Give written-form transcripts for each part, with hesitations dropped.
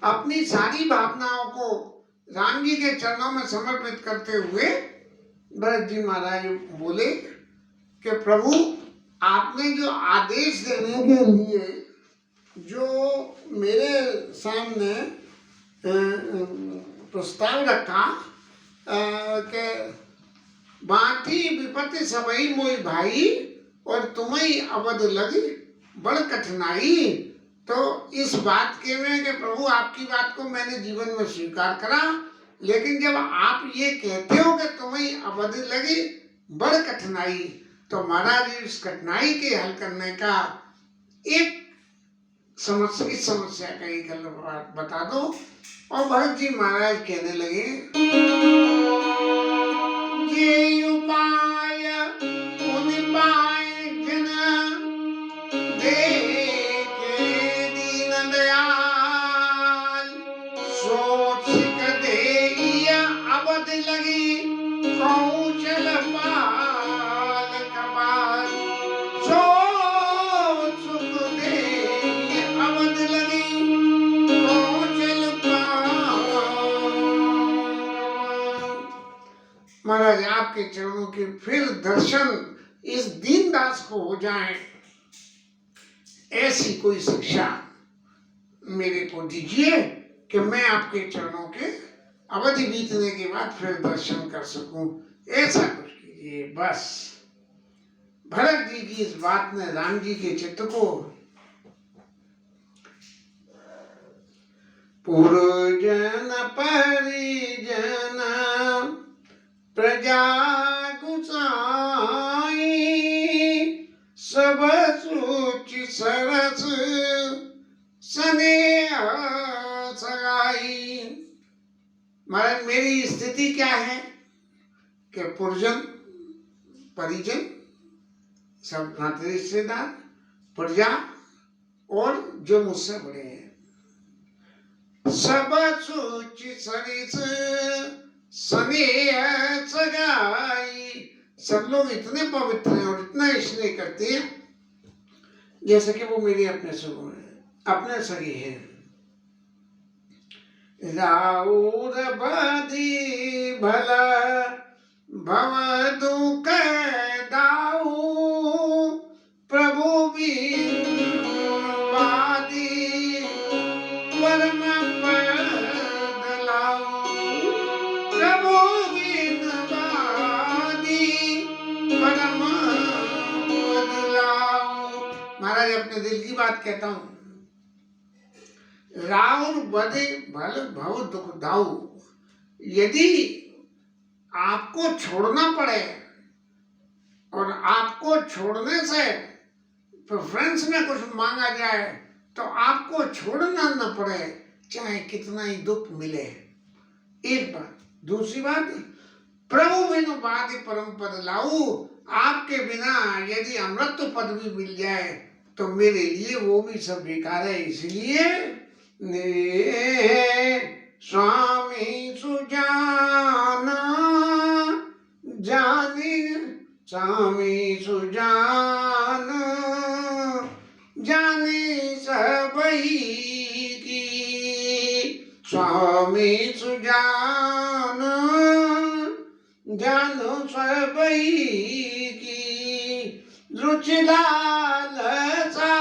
अपनी सारी भावनाओं को राम जी के चरणों में समर्पित करते हुए भरत जी महाराज बोले कि प्रभु, आपने जो आदेश देने के लिए जो मेरे सामने प्रस्ताव रखा कि बांटी विपत्ति सबई मोई भाई और तुम्हें अवध लगी बड़ कठिनाई, तो इस बात के में कि प्रभु आपकी बात को मैंने जीवन में स्वीकार करा, लेकिन जब आप ये कहते हो कि तुम्हें अवध लगी बड़ कठिनाई, तो महाराज इस कठिनाई के हल करने का एक समस्या का एक हल बता दो। और भरत जी महाराज कहने लगे, ये उपाय उन पाए जन देखे दीन दयाल, सोच दे अवध लगी कौशल पाल कपाल, सोच दे अवध लगी कौशल पाल। महाराज आपके चरणों के फिर दर्शन इस दीनदास को हो जाए, ऐसी कोई शिक्षा मेरे को दीजिए कि मैं आपके चरणों के अवधि बीतने के बाद फिर दर्शन कर सकूं, ऐसा कुछ कीजिए बस। भरत जी की इस बात ने राम जी के चित्त को पुरजन परिजन प्रजा गुसाई, सब सूचि सरस स्नेह सगाई। महाराज मेरी स्थिति क्या है कि पुरजन परिजन सब नाते रिश्तेदार, प्रजा और जो मुझसे बड़े हैं, सब सूचि सरिस स्नेह सगाई, सब लोग इतने पवित्र हैं और इतना स्नेह करते हैं जैसे कि वो मेरे अपने सगे हैं। राउर बदी भला भव दुख दाऊ, प्रभु भी वादी परम पद लाऊ, प्रभु बिन वादी परम पद लाऊ। महाराज अपने दिल की बात कहता हूँ, राउर बदे भल भव दुख दाऊ, यदि आपको छोड़ना पड़े और आपको छोड़ने से प्रेफरेंस में कुछ मांगा जाए तो आपको छोड़ना न पड़े, चाहे कितना ही दुख मिले, एक बात। दूसरी बात, प्रभु बिनु बाधि परम पद लाऊ, आपके बिना यदि अमृत पद भी मिल जाए तो मेरे लिए वो भी सब बेकार है। इसलिए स्वामी सुजाना जाने, स्वामी सुजान जाने सबही की, स्वामी सुजान जानो सबही की, रुचि लालसा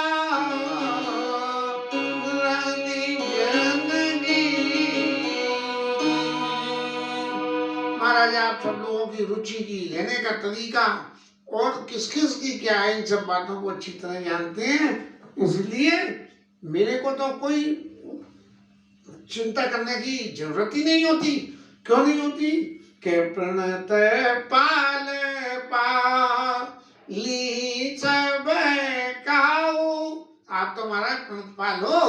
महाराज आप सब लोगों की रुचि की, रहने का तरीका और किस किस की क्या है, इन सब बातों को अच्छी तरह जानते हैं। इसलिए मेरे को तो कोई चिंता करने की जरूरत ही नहीं होती। क्यों नहीं होती? के प्रणत पाल पाली सब काऊ, आप तो महाराज प्रणत पाल हो,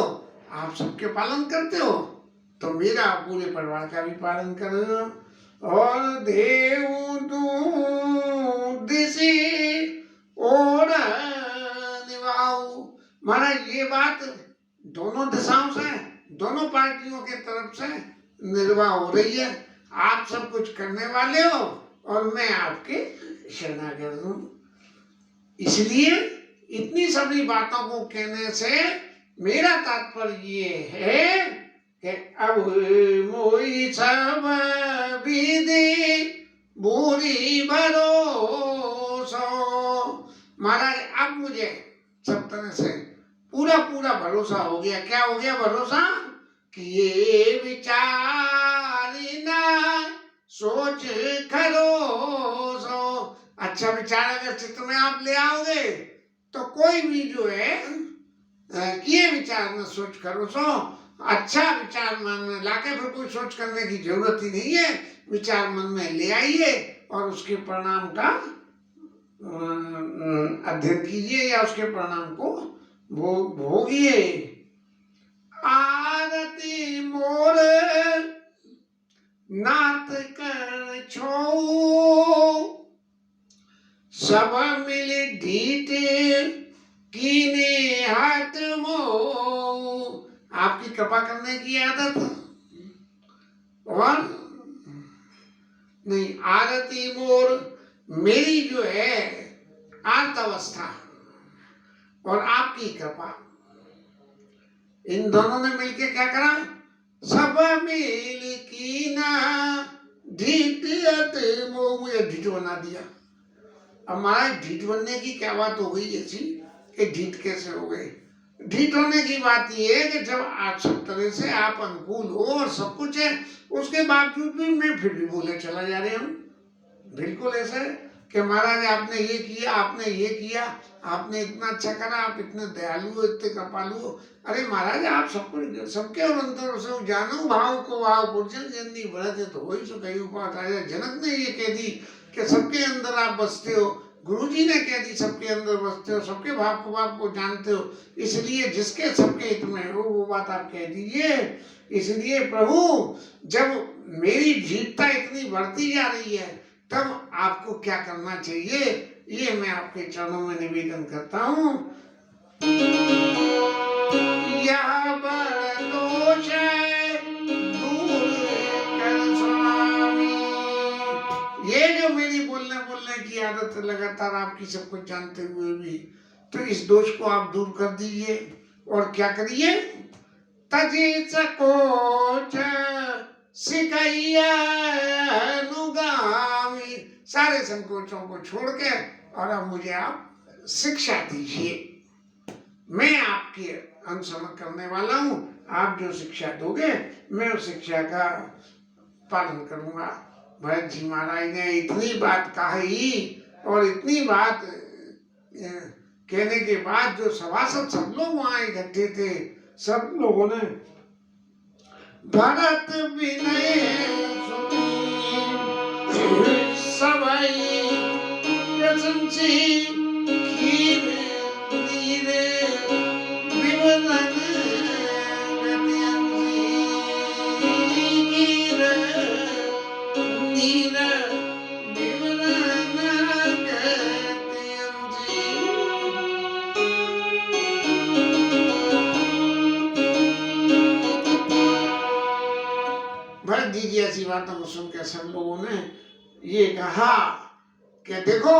आप सबके पालन करते हो, तो मेरा पूरे परिवार का भी पालन करो। और देव दूध से ओढ़ निभाऊ। महाराज ये बात दोनों दिशाओं से, दोनों पार्टियों के तरफ से निर्वाह हो रही है। आप सब कुछ करने वाले हो और मैं आपके शरणागत हूँ। इसलिए इतनी सभी बातों को कहने से मेरा तात्पर्य ये है कि अब मोई सब विधि बुरी भरोसो। महाराज अब मुझे सब तरह से पूरा पूरा भरोसा हो गया। क्या हो गया भरोसा? कि ये विचार न सोच खरोसो। अच्छा विचार अगर चित्त में आप ले आओगे तो कोई भी जो है किए विचार न सोच खरोसो, अच्छा विचार मन में लाके फिर कोई सोच करने की जरूरत ही नहीं है। विचार मन में ले आइए और उसके परिणाम का अध्ययन कीजिए या उसके परिणाम को भोगिए। आरती मोर नाथ कर छो, सब मिल ढीठ कीने हाथ मो। आपकी कृपा करने की आदत और नहीं, आरती मोर मेरी जो है आर्त अवस्था और आपकी कृपा, इन दोनों ने मिलके क्या करा? सब मिल की ना ढीठ मोह, मुझे ढीठ बना दिया। अब हमारा ढीठ बनने की क्या बात हो गई ऐसी कि ढीठ कैसे हो गए? ढीठ होने की बात ये है कि जब आप सब तरह से आप अनुकूल हो और सब कुछ है, उसके बावजूद भी मैं फिर भी बोले चला जा रहे हूँ। बिल्कुल ऐसे कि महाराज आपने ये किया, आपने ये किया, आपने इतना अच्छा करा, आप इतने दयालु हो, इतने कृपालु हो। अरे महाराज आप सबको सबके और अंतर से जानो भाव को भाव पुरुषन जननी बढ़ते तो वही सो कही उपात आया। जनक ने ये कह दी कि सबके अंदर आप बसते हो, गुरुजी ने कह दी सबके अंदर बसते हो, सबके भाव को भाव को जानते हो, इसलिए जिसके सबके हित में हो वो बात आप कह दीजिए। इसलिए प्रभु जब मेरी ढीठता इतनी बढ़ती जा रही है तब आपको क्या करना चाहिए ये मैं आपके चरणों में निवेदन करता हूँ। यह बड़ दोष दूर कर स्वामी। ये जो मेरी बोलने की आदत लगातार आपकी सब कुछ जानते हुए भी, तो इस दोष को आप दूर कर दीजिए और क्या करिए? तजे सकोच सिकैया अनुगामी। सारे संकोचों को छोड़ के और अब मुझे आप शिक्षा दीजिए। मैं आपके अनुसरण करने वाला हूँ, आप जो शिक्षा दोगे मैं उस शिक्षा का पालन करूँगा। भरत जी महाराज ने इतनी बात कही और इतनी बात कहने के बाद जो सभासद सब लोग वहाँ इकट्ठे थे, सब लोगों ने भरत विनय सभई प्रशंसी खीर नीर विवरण कीर नीर विवरण भरत जी की ऐसी बातों को सुनकर सब लोगों ने ये कहा कि देखो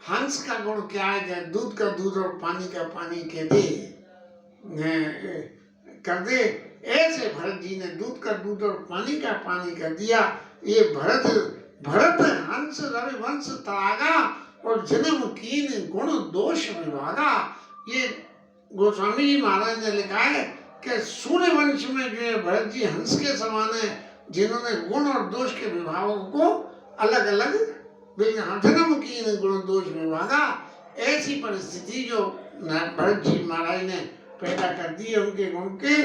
हंस का गुण क्या है कि दूध का दूध और पानी का पानी कह दे कर दे। ऐसे भरत जी ने दूध का दूध और पानी का पानी कर दिया। ये भरत हंस रविवंश तड़ागा और जन्म कीन गुण दोष विभागा। ये गोस्वामी जी महाराज ने लिखा है कि सूर्य वंश में जो है भरत जी हंस के समान है, जिन्होंने गुण और दोष के विभागों को अलग अलग जन्म की गुण दोष विभागा। ऐसी परिस्थिति जो भरत जी महाराज ने पैदा कर दी है उनके गुण के।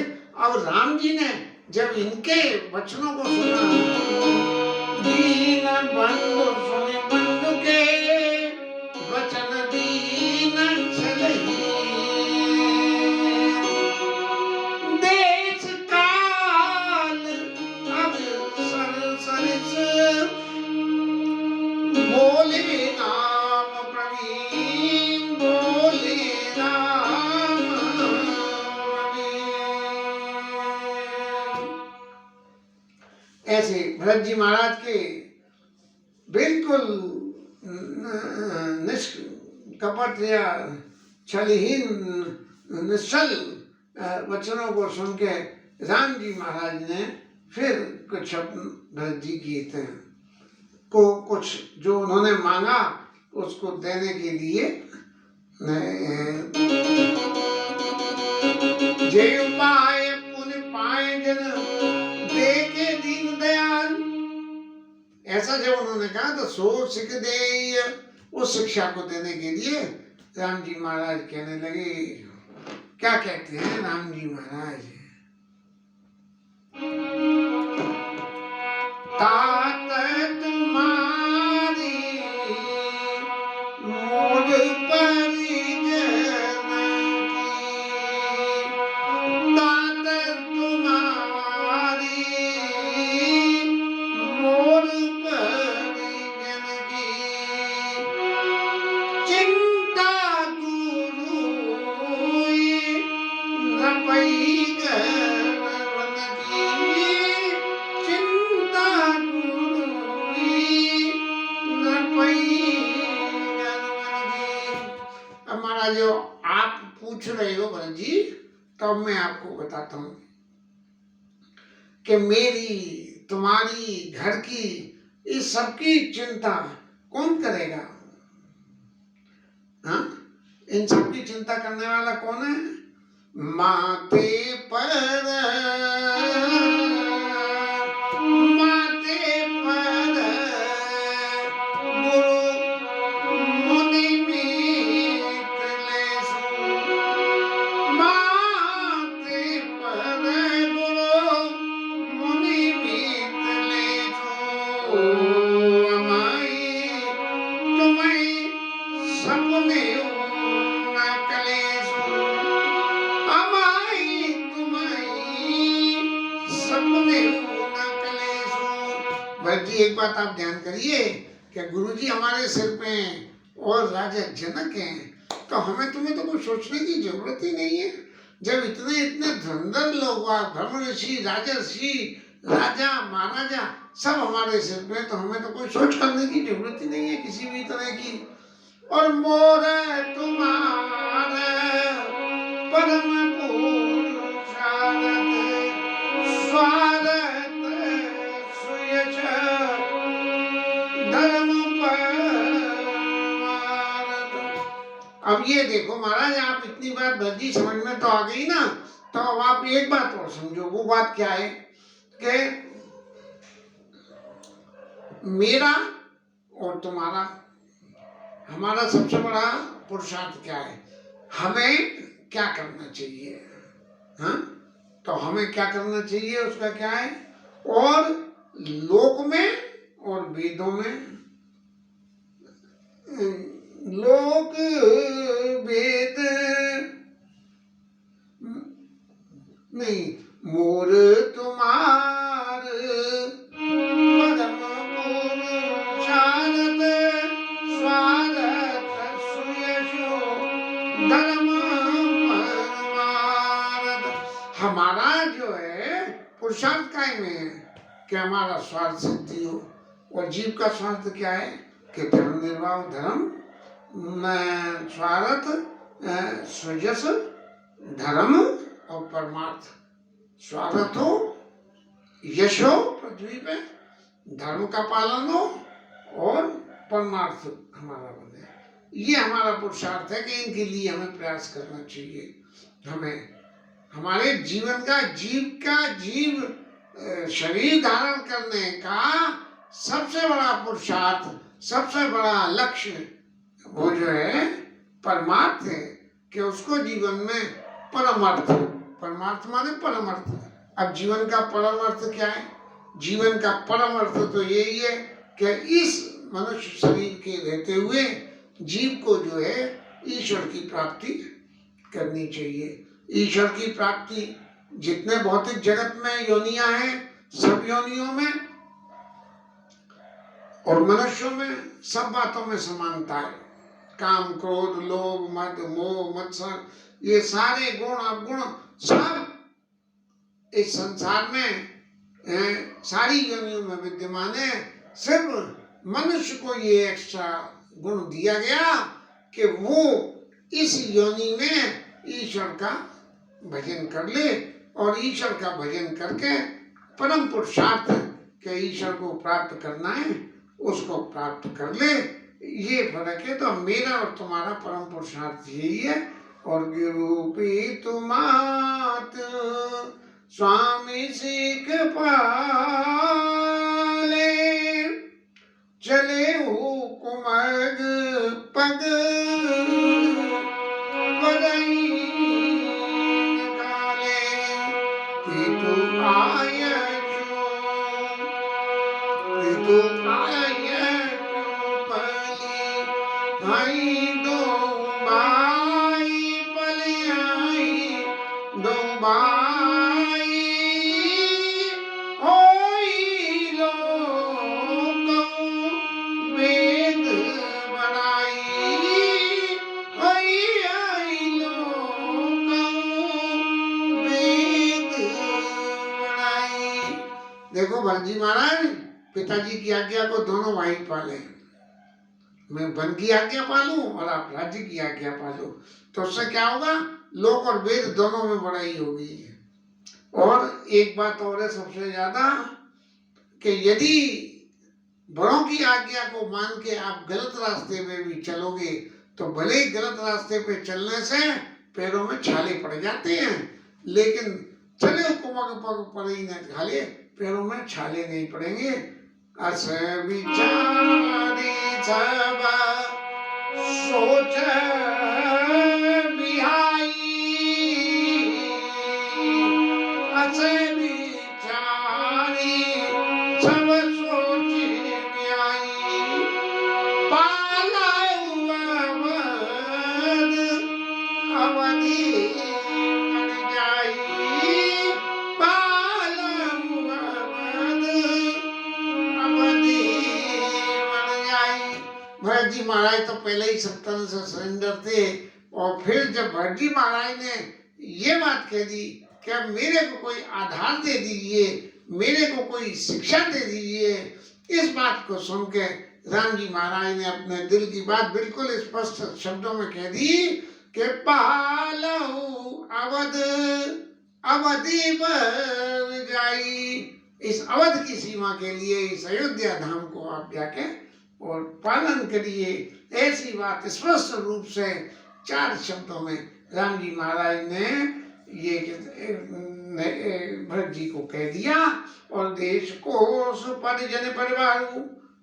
अब राम जी ने जब इनके वचनों को सुना, दीन बंधु सुनि बंधु के वचन दीन चलहि, देश काल अब सरिस बोले नाम प्रवीण, बोले नाम प्रवीण। ऐसे भरत जी महाराज के बिल्कुल निष्कपट या छलहीन निश्चल वचनों को सुन के राम जी महाराज ने फिर कुछ अपने भरत जी किए थे को कुछ जो उन्होंने मांगा उसको देने के लिए जय पाए पुण्य पाए जन देखे दीन दयाल, ऐसा जब उन्होंने कहा तो सो सिख दे, उस शिक्षा को देने के लिए राम जी महाराज कहने लगे, क्या कहते हैं राम जी महाराज, तात तुम्हारी मोद परिजन की, तात तुम्हारी मोद परिजन की, चिंता गुरु न पई गवन की, चिंता गुरु न पई गवन की। अब महाराज जो आप पूछ रहे हो भरत जी, तो मैं आपको बताता हूँ कि मेरी तुम्हारी घर की इस सबकी चिंता कौन करेगा? हाँ, इन सबकी चिंता करने वाला कौन है? माते पर गुरु मुनि मितले सो, माते पर गुरु मुनि मितले सो, अमाई तुम्हें सपने न कलेसो, अमाई तुम्हें सपने न कलेसो। भरत जी एक बात आप ध्यान करिए कि गुरुजी हमारे सिर पे हैं और राजा जनक हैं, तो हमें तुम्हें तो कुछ सोचने की जरूरत ही नहीं है। जब इतने इतने धुरंधर लोग, ब्रह्म ऋषि, राजर्षि, राजा महाराजा सब हमारे सिर पे, तो हमें तो कोई सोच करने की जरूरत ही नहीं है किसी भी तरह की। और मोर तुम्हारे परम पुरुषार्थ, स्वार्थ सुयश धर्म परमार्थ। अब ये देखो महाराज, आप इतनी बात भरत जी समझ में तो आ गई ना, तो अब आप एक बात और समझो। वो बात क्या है कि मेरा और तुम्हारा, हमारा सबसे बड़ा पुरुषार्थ क्या है? हमें क्या करना चाहिए? हाँ, तो हमें क्या करना चाहिए उसका क्या है? और लोक में और वेदों में, लोक वेद नहीं, मोर तुम्हार परम पुरुषार्थ, स्वार्थ सुयशो धर्म परमार्थ। हमारा जो है पुरुषार्थ काय में है कि हमारा स्वार्थ सिद्धि हो, और जीव का स्वार्थ क्या है कि धर्म निर्वाह, धर्म स्वार्थ सुजस धर्म और परमार्थ। स्वार्थ हो, यश हो पृथ्वी पे, धर्म का पालन हो, और परमार्थ हमारा बने। ये हमारा पुरुषार्थ है कि इनके लिए हमें प्रयास करना चाहिए। हमें हमारे जीवन का जीव शरीर धारण करने का सबसे बड़ा पुरुषार्थ, सबसे बड़ा लक्ष्य वो जो है परमार्थ है, कि उसको जीवन में परमार्थ, परमार्थ माने परमार्थ। अब जीवन का परमार्थ क्या है? जीवन का परमार्थ तो यही है कि इस मनुष्य शरीर के रहते हुए जीव को जो है ईश्वर की प्राप्ति करनी चाहिए। ईश्वर की प्राप्ति, जितने भौतिक जगत में योनियां हैं, सब योनियों में और मनुष्यों में सब बातों में समानता है। काम, क्रोध, लोभ, मद, मोह, मत्सर, ये सारे गुण अवगुण सब इस संसार में सारी योनियों में विद्यमान है। सिर्फ मनुष्य को ये एक्स्ट्रा गुण दिया गया कि वो इस योनि में ईश्वर का भजन कर ले, और ईश्वर का भजन करके परम पुरुषार्थ के ईश्वर को प्राप्त करना है, उसको प्राप्त कर ले। ये फर्क है। तो मेरा और तुम्हारा परम पुरुषार्थ यही है। और गुरु तुमात स्वामी सिख पाले, चले हुकुमग पग बरई काले, कि तू आय तू आय पली आई दो बाई पली आई दो बाई होई लोकौ वेद बनाई होई आई लोकौ वेद बनाई। देखो भरतजी महाराज पिताजी की आज्ञा को दोनों भाई पाले। मैं वन की आज्ञा पालूं और आप राज्य की आज्ञा पालो, तो उससे क्या होगा? लोक और वेद दोनों में बड़ाई होगी। और एक बात और है सबसे ज्यादा, कि यदि बड़ों की आज्ञा को मान के आप गलत रास्ते में भी चलोगे, तो भले ही गलत रास्ते पे चलने से पैरों में छाले पड़ जाते हैं, लेकिन चले हुकुम पग पर ही न छाले, पैरों में छाले नहीं पड़ेंगे। अस विचारी सब सोच बिहाई, अस विचारी सब सोच बिहाई, पालव अवधि बन जाई, भरत जी महाराज तो पहले ही सत्तर से सरेंडर थे। और फिर जब भरत जी महाराज ने ये बात कह दी कि अब मेरे को कोई आधार दे दीजिए, मेरे को कोई शिक्षा दे दीजिए, इस बात को सुन के राम जी महाराज ने अपने दिल की बात बिल्कुल स्पष्ट शब्दों में कह दी कि पालहु अवध अवधि पर जाई। इस अवध की सीमा के लिए इस अयोध्या धाम को आप जाके और पालन करिए। ऐसी बात स्पष्ट रूप से 4 शब्दों में राम जी महाराज ने ये भरत जी को कह दिया। और देश को परिजन परिवार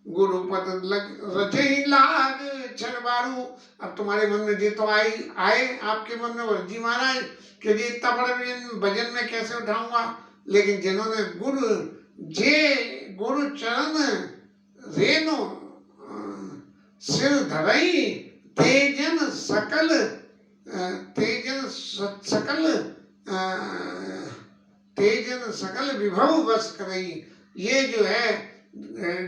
गुरुपद रचई लाग छरबारू। अब तुम्हारे मन में ये तो आए आपके मन में भरत जी महाराज कि ये इतना बड़ा भजन में कैसे उठाऊंगा, लेकिन जिन्होंने गुरु चरण रेणु सिर धरई, तेजन सकल विभव बस करई। ये जो है,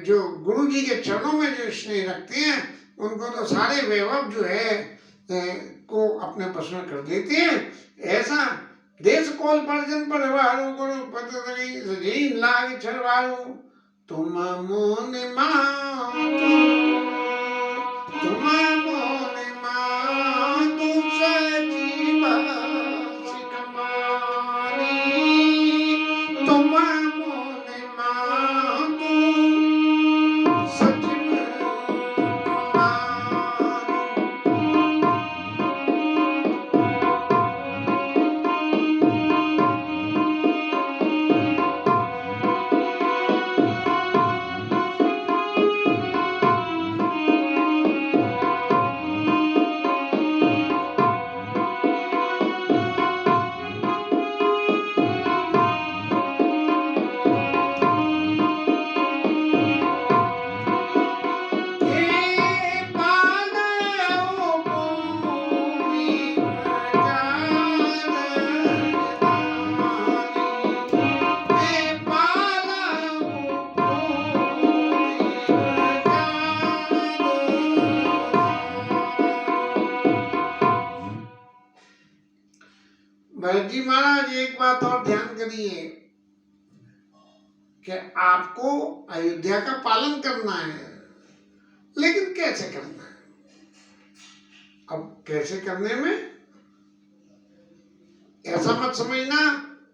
जो गुरु जी के चरणों में जो स्नेह रखते हैं, उनको तो सारे वैभव जो है को अपने बस में कर देते हैं। ऐसा देश कोल परिजन परिवारू गुरु पद रचई लाग छरबारू। तुम मोन मातु तुम मोन मातु सजीव सिकमानी। तुम मोन मातु सजीव भरत जी महाराज एक बात और ध्यान करिए कि आपको अयोध्या का पालन करना है, लेकिन कैसे करना है? अब कैसे करने में ऐसा मत समझना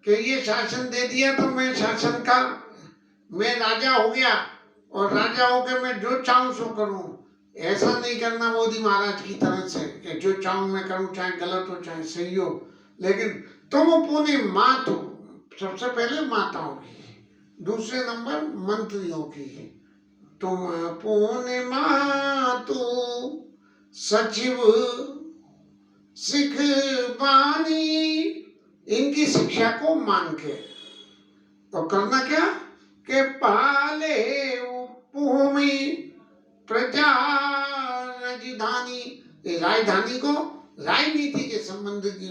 कि ये शासन दे दिया तो मैं शासन का मैं राजा हो गया और राजा होकर मैं जो चाहूं सो करूं। ऐसा नहीं करना मोदी महाराज की तरह से कि जो चाहूं मैं करूं, चाहे गलत हो चाहे सही हो। लेकिन तुम अपनी मात हो, सबसे पहले माताओं की, दूसरे नंबर मंत्रियों की। तुम अपने मातु सचिव सिख बानी, इनकी शिक्षा को मान के तो करना क्या कि पाले भूमि प्रजा राजधानी, राजधानी को राजनीति के संबंध की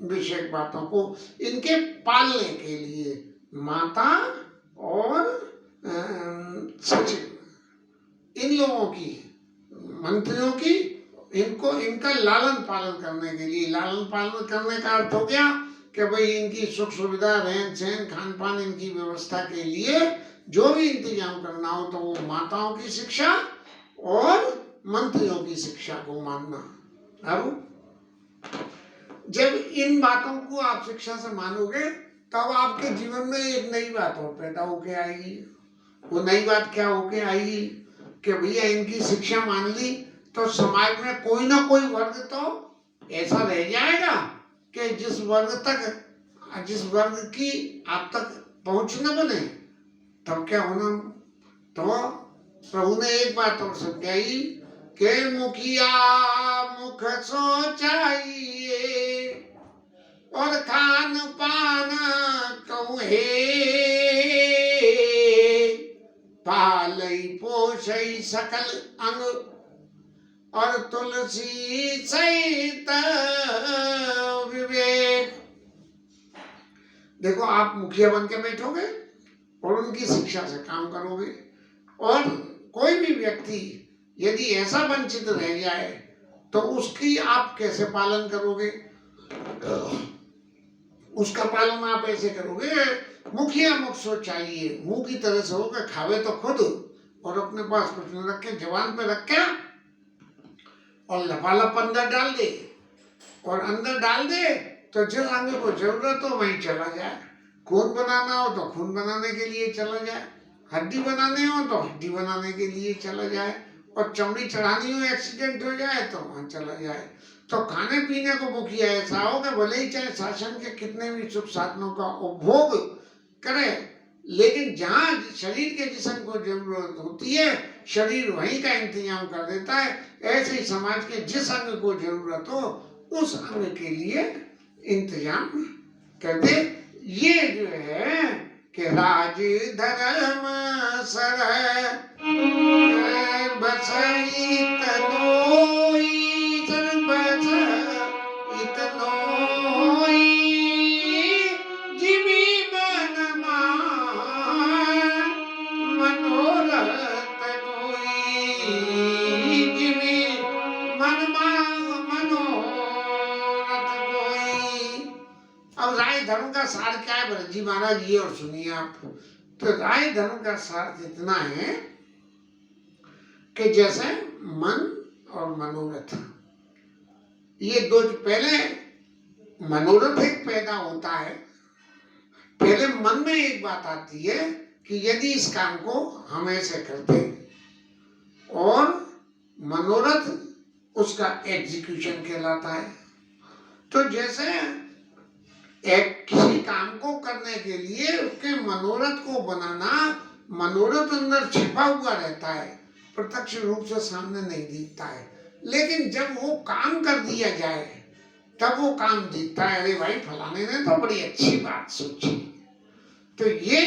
विषय बातों को इनके पालने के लिए माता और सचिव, इन लोगों की, मंत्रियों की, इनको इनका लालन पालन करने के लिए, लालन पालन करने का अर्थ हो गया कि भाई इनकी सुख सुविधा, रहन सहन, खान पान, इनकी व्यवस्था के लिए जो भी इंतजाम करना हो तो वो माताओं की शिक्षा और मंत्रियों की शिक्षा को मानना। अब जब इन बातों को आप शिक्षा से मानोगे तब आपके जीवन में एक नई बात और पैदा होके आएगी। वो नई बात क्या होके आएगी कि भैया इनकी शिक्षा मान ली तो समाज में कोई ना कोई वर्ग तो ऐसा रह जाएगा कि जिस वर्ग की आप तक पहुंच न बने, तब क्या होना। तो प्रभु ने एक बात और समझाई कि मुखिया मुख सोचाइए और खान पान कहे, पालई पोषई सकल अंग और तुलसी सहित विवेक। देखो आप मुखिया बन के बैठोगे और उनकी शिक्षा से काम करोगे, और कोई भी व्यक्ति यदि ऐसा वंचित रह जाए तो उसकी आप कैसे पालन करोगे। उसका पालन आप ऐसे करोगे, मुखिया मुख सोचाइए, मुंह की तरह से होकर खावे तो खुद और अपने पास कुछ न रखे, जवान पे रखे और लपालप अंदर डाल दे, और अंदर डाल दे तो जिस अंग को जरूरत हो वहीं चला जाए। खून बनाना हो तो खून बनाने के लिए चला जाए, हड्डी बनाने हो तो हड्डी बनाने के लिए चला जाए, और चमड़ी चढ़ानी हो, एक्सीडेंट हो जाए तो वहां चला जाए। तो खाने पीने को मुखिया ऐसा हो कि भले ही चाहे शासन के कितने भी सुख साधनों का उपभोग करे, लेकिन जहाँ शरीर के जिस्म को जरूरत होती है शरीर वहीं का इंतजाम कर देता है। ऐसे ही समाज के जिस अंग को जरूरत हो उस अंग के लिए इंतजाम कर दे। ये जो है कि राज धर्म सर बसई तनोई, सर बसई तनोई, जिमी मन मनोरथ गोई, जिमी मन मनोरथ गोई। अब राय धर्म का सार क्या है भरत जी महाराज, ये और सुनिए आप। तो राय धर्म का सार इतना है कि जैसे मन और मनोरथ, ये दो, पहले मनोरथ एक पैदा होता है, पहले मन में एक बात आती है कि यदि इस काम को हम ऐसे करते, और मनोरथ उसका एग्जीक्यूशन कहलाता है। तो जैसे एक किसी काम को करने के लिए उसके मनोरथ को बनाना, मनोरथ अंदर छिपा हुआ रहता है, प्रत्यक्ष रूप से सामने नहीं दिखता है, लेकिन जब वो काम कर दिया जाए तब वो काम दिखता है। अरे भाई फलाने ने तो बड़ी अच्छी बात सोची। तो ये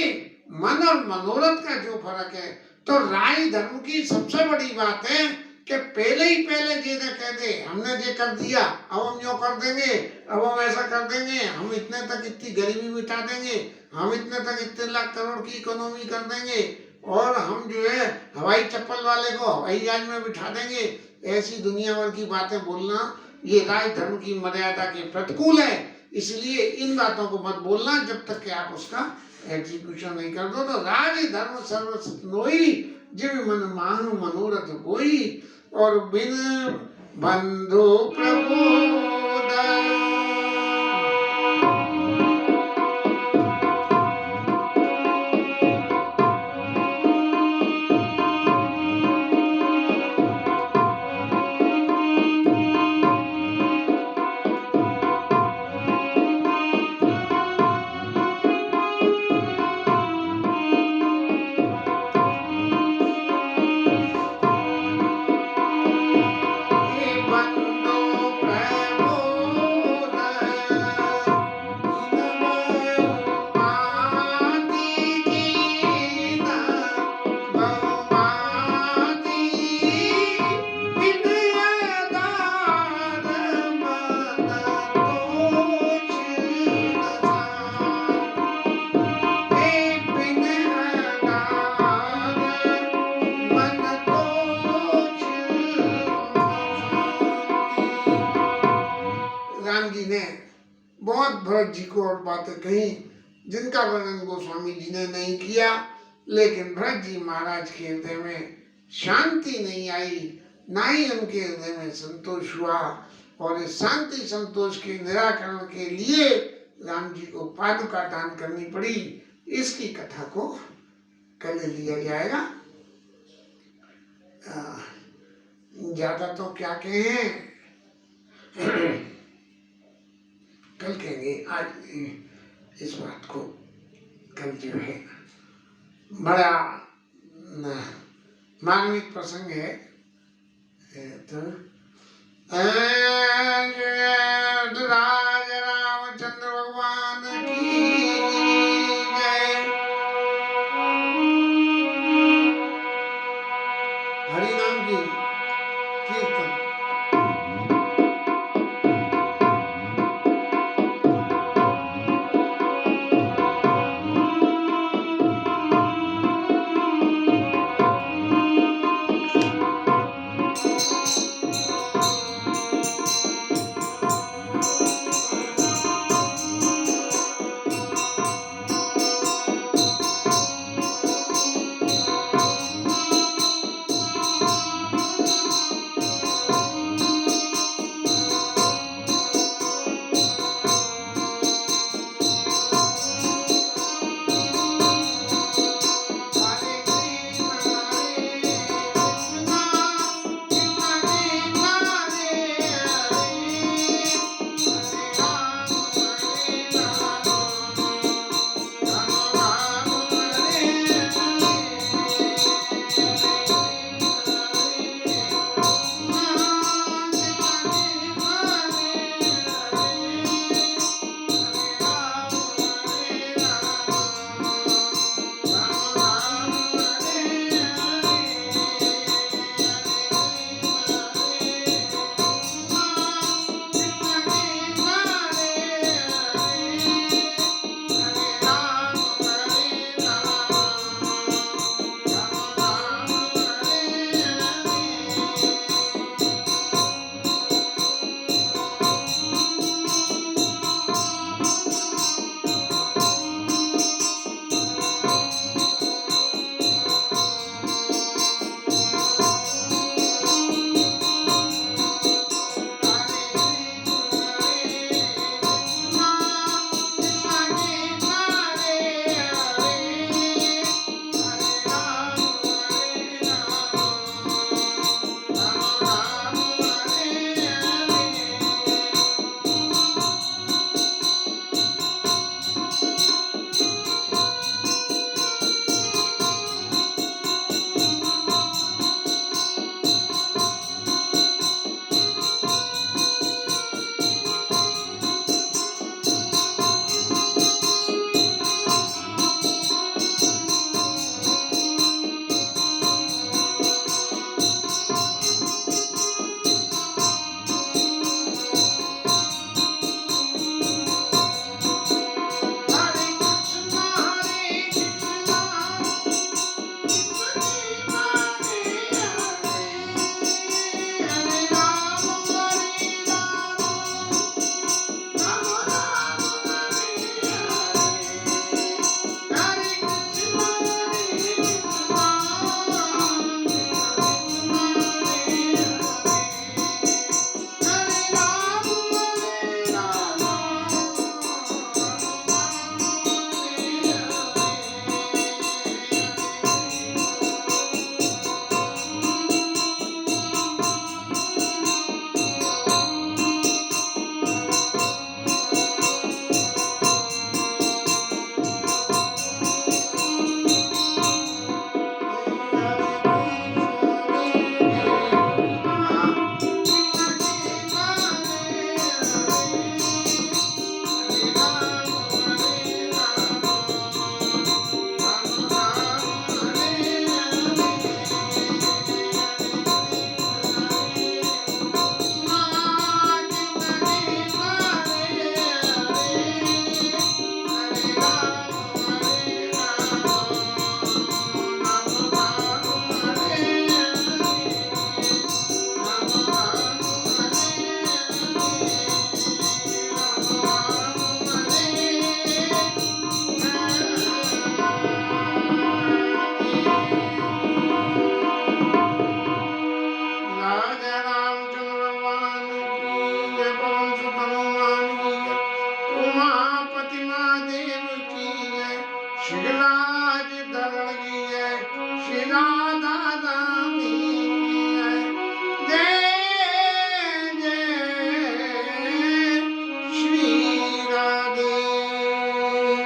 मन और मनोरथ का जो फर्क है, तो राय धर्म की सबसे बड़ी बात है कि पहले ही पहले जिन्हें कह दे हमने ये कर दिया, अब हम यो कर देंगे, अब हम ऐसा कर देंगे, हम इतने तक इतनी गरीबी मिटा देंगे, हम इतने तक इतने लाख करोड़ की इकोनॉमी कर देंगे, और हम जो है हवाई चप्पल वाले को हवाई जहाज में बिठा देंगे। ऐसी दुनिया भर की बातें बोलना ये राय धर्म की मर्यादा के प्रतिकूल है। इसलिए इन बातों को मत बोलना जब तक कि आप उसका एग्जीक्यूशन नहीं कर दो। तो राज धर्म सर्वसत्नोई, जिम मन मानु मनोरथ कोई, और बिन बंधु प्रबोध बहुत भरत जी को और बातें कही जिनका वर्णन गोस्वामी जी ने नहीं किया, लेकिन भरत जी महाराज के हृदय में शांति नहीं आई, ना ही उनके हृदय में संतोष हुआ। और इस शांति संतोष के निराकरण के लिए राम जी को पादुका दान करनी पड़ी। इसकी कथा को कल लिया जाएगा। ज्यादा तो क्या कहें, कल कहेंगे। आज इस बात को कल जो है बड़ा मार्मिक प्रसंग है। तो राज रामचंद्र भगवान की जय। हरि नाम की कीर्तन। जय रामचंद्र भगवान की जय, पवन सुत हनुमान की जय, उमापति महादेव की जय, श्रीराज धरण की जय, श्री राम